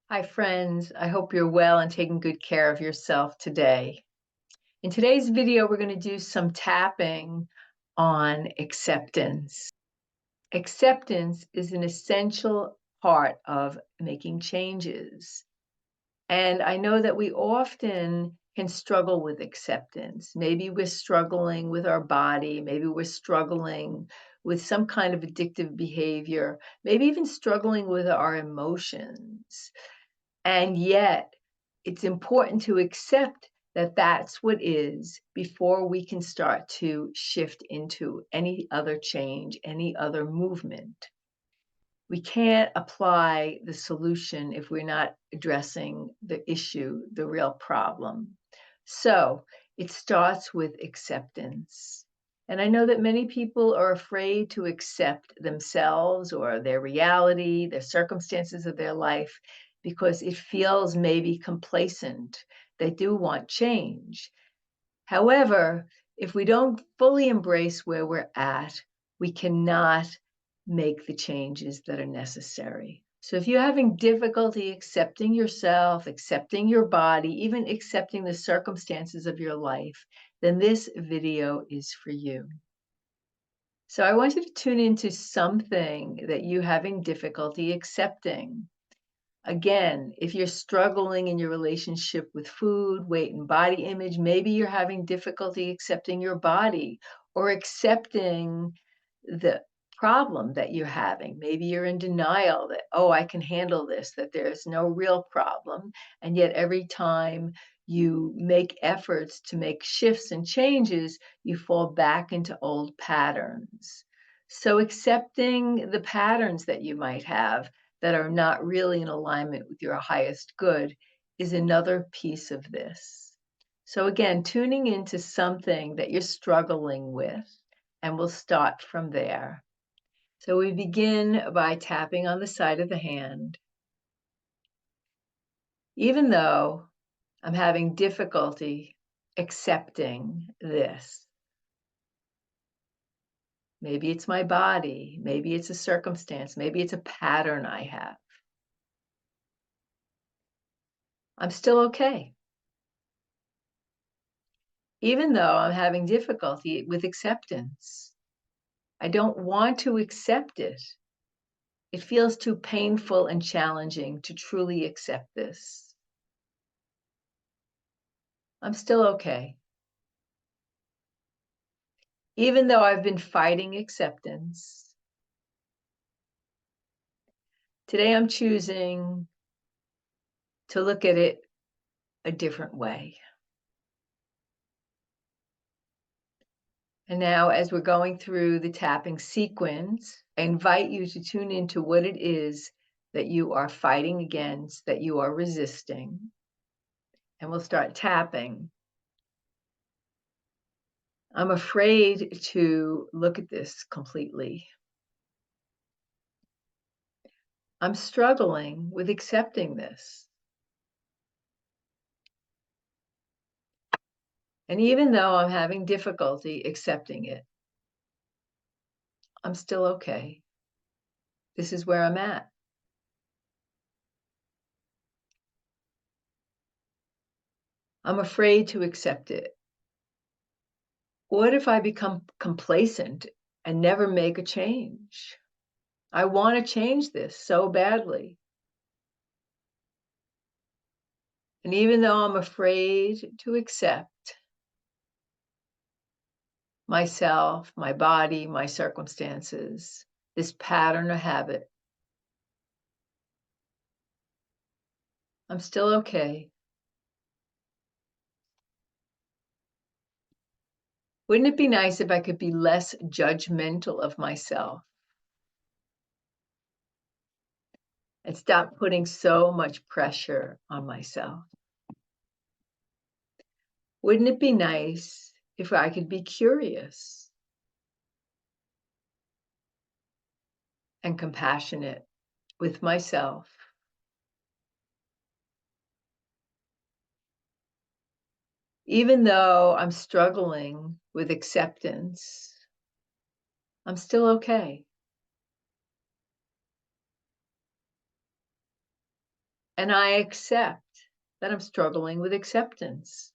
Hi, friends. I hope you're well and taking good care of yourself today. In today's video, we're going to do some tapping on acceptance. Acceptance is an essential part of making changes. And I know that we often can struggle with acceptance. Maybe we're struggling with our body. Maybe we're struggling with some kind of addictive behavior. Maybe even struggling with our emotions. And yet, it's important to accept that that's what is before we can start to shift into any other change, any other movement. We can't apply the solution if we're not addressing the issue, the real problem. So it starts with acceptance. And I know that many people are afraid to accept themselves or their reality, their circumstances of their life, because it feels maybe complacent. They do want change. However, if we don't fully embrace where we're at, we cannot make the changes that are necessary. So if you're having difficulty accepting yourself, accepting your body, even accepting the circumstances of your life, then this video is for you. So I want you to tune into something that you're having difficulty accepting. Again, if you're struggling in your relationship with food, weight, and body image, maybe you're having difficulty accepting your body or accepting the problem that you're having. Maybe you're in denial that, oh, I can handle this, that there's no real problem. And yet, every time you make efforts to make shifts and changes, you fall back into old patterns. So, accepting the patterns that you might have that are not really in alignment with your highest good is another piece of this. So again, tuning into something that you're struggling with, and we'll start from there. So we begin by tapping on the side of the hand. Even though I'm having difficulty accepting this, maybe it's my body, maybe it's a circumstance, maybe it's a pattern I have, I'm still okay. Even though I'm having difficulty with acceptance, I don't want to accept it. It feels too painful and challenging to truly accept this. I'm still okay. Even though I've been fighting acceptance, today I'm choosing to look at it a different way. And now, as we're going through the tapping sequence, I invite you to tune into what it is that you are fighting against, that you are resisting. And we'll start tapping. I'm afraid to look at this completely. I'm struggling with accepting this. And even though I'm having difficulty accepting it, I'm still okay. This is where I'm at. I'm afraid to accept it. What if I become complacent and never make a change? I want to change this so badly. And even though I'm afraid to accept myself, my body, my circumstances, this pattern or habit, I'm still okay. Wouldn't it be nice if I could be less judgmental of myself and stop putting so much pressure on myself? Wouldn't it be nice if I could be curious and compassionate with myself, even though I'm struggling with acceptance? I'm still okay. And I accept that I'm struggling with acceptance.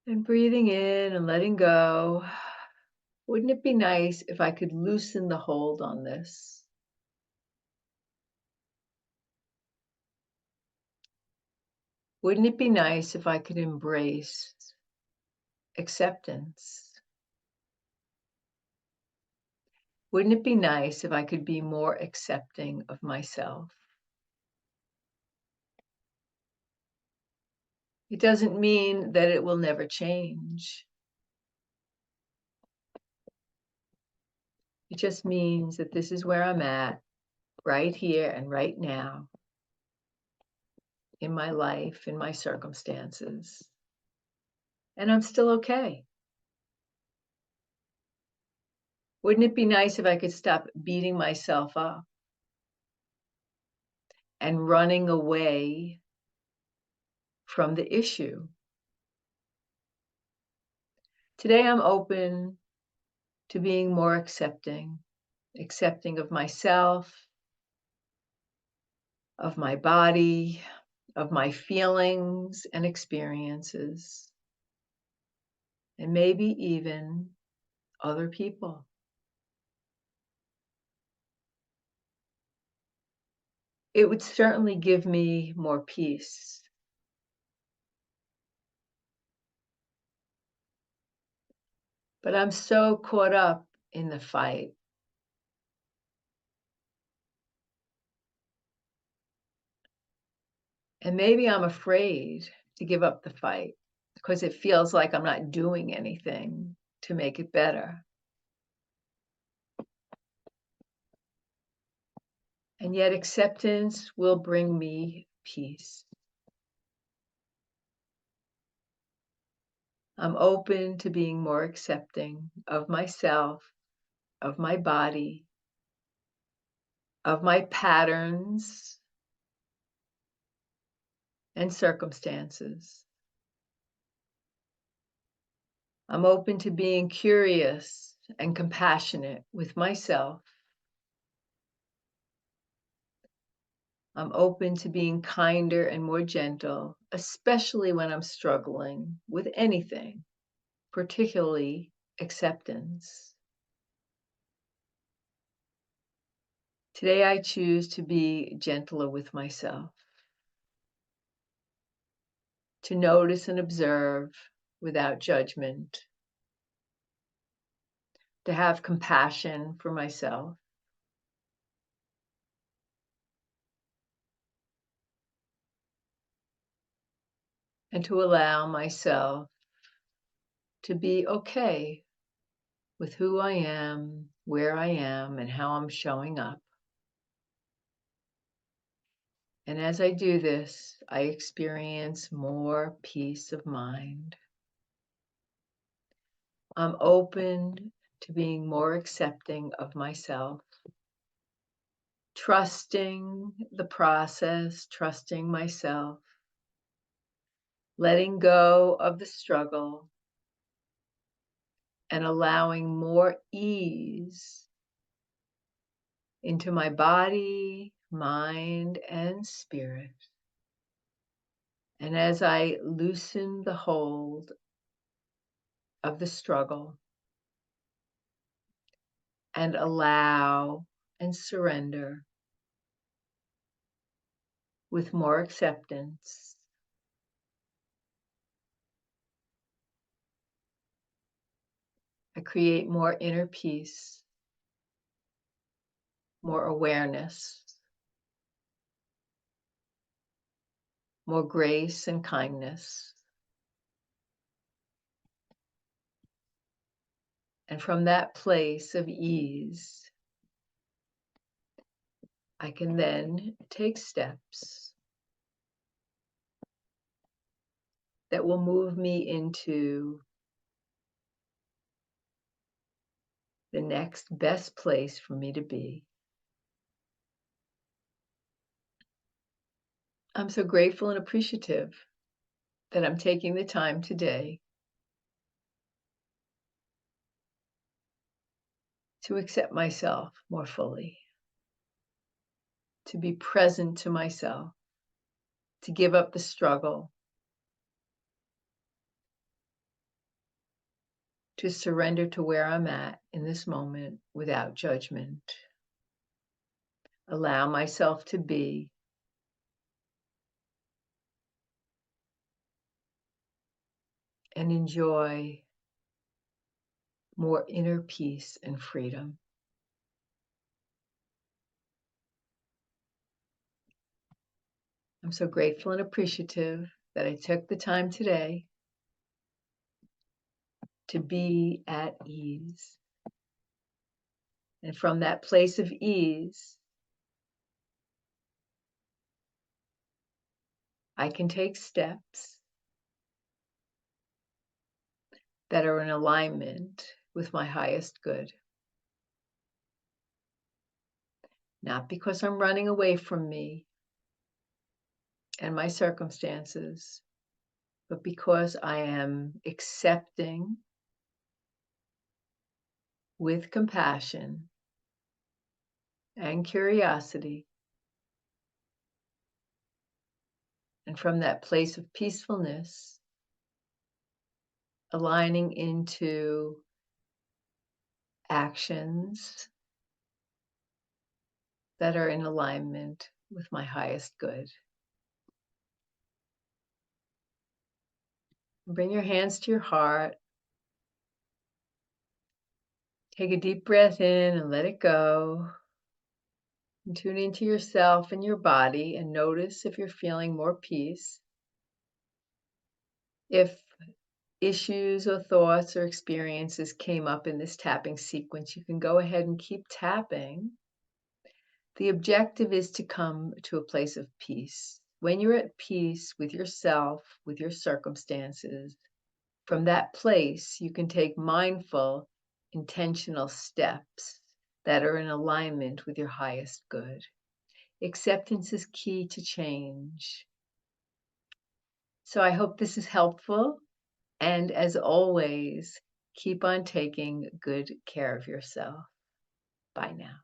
And breathing in and letting go. Wouldn't it be nice if I could loosen the hold on this? Wouldn't it be nice if I could embrace acceptance? Wouldn't it be nice if I could be more accepting of myself? It doesn't mean that it will never change. It just means that this is where I'm at, right here and right now, in my life, in my circumstances. And I'm still okay. Wouldn't it be nice if I could stop beating myself up and running away from the issue? Today, I'm open to being more accepting of myself, of my body, of my feelings and experiences, and maybe even other people. It would certainly give me more peace. But I'm so caught up in the fight. And maybe I'm afraid to give up the fight because it feels like I'm not doing anything to make it better. And yet acceptance will bring me peace. I'm open to being more accepting of myself, of my body, of my patterns and circumstances. I'm open to being curious and compassionate with myself. I'm open to being kinder and more gentle, especially when I'm struggling with anything, particularly acceptance. Today, I choose to be gentler with myself, to notice and observe without judgment, to have compassion for myself, and to allow myself to be okay with who I am, where I am, and how I'm showing up. And as I do this, I experience more peace of mind. I'm open to being more accepting of myself, trusting the process, trusting myself, letting go of the struggle, and allowing more ease into my body, mind, and spirit. And as I loosen the hold of the struggle and allow and surrender with more acceptance, I create more inner peace, more awareness, more grace and kindness. And from that place of ease, I can then take steps that will move me into the next best place for me to be. I'm so grateful and appreciative that I'm taking the time today to accept myself more fully, to be present to myself, to give up the struggle, to surrender to where I'm at in this moment without judgment. Allow myself to be, and enjoy more inner peace and freedom. I'm so grateful and appreciative that I took the time today to be at ease. And from that place of ease, I can take steps that are in alignment with my highest good. Not because I'm running away from me and my circumstances, but because I am accepting with compassion and curiosity, and from that place of peacefulness, aligning into actions that are in alignment with my highest good. Bring your hands to your heart. Take a deep breath in and let it go. And tune into yourself and your body and notice if you're feeling more peace. If issues or thoughts or experiences came up in this tapping sequence, you can go ahead and keep tapping. The objective is to come to a place of peace. When you're at peace with yourself, with your circumstances, from that place, you can take mindful, intentional steps that are in alignment with your highest good. Acceptance is key to change. So I hope this is helpful. And as always, keep on taking good care of yourself. Bye now.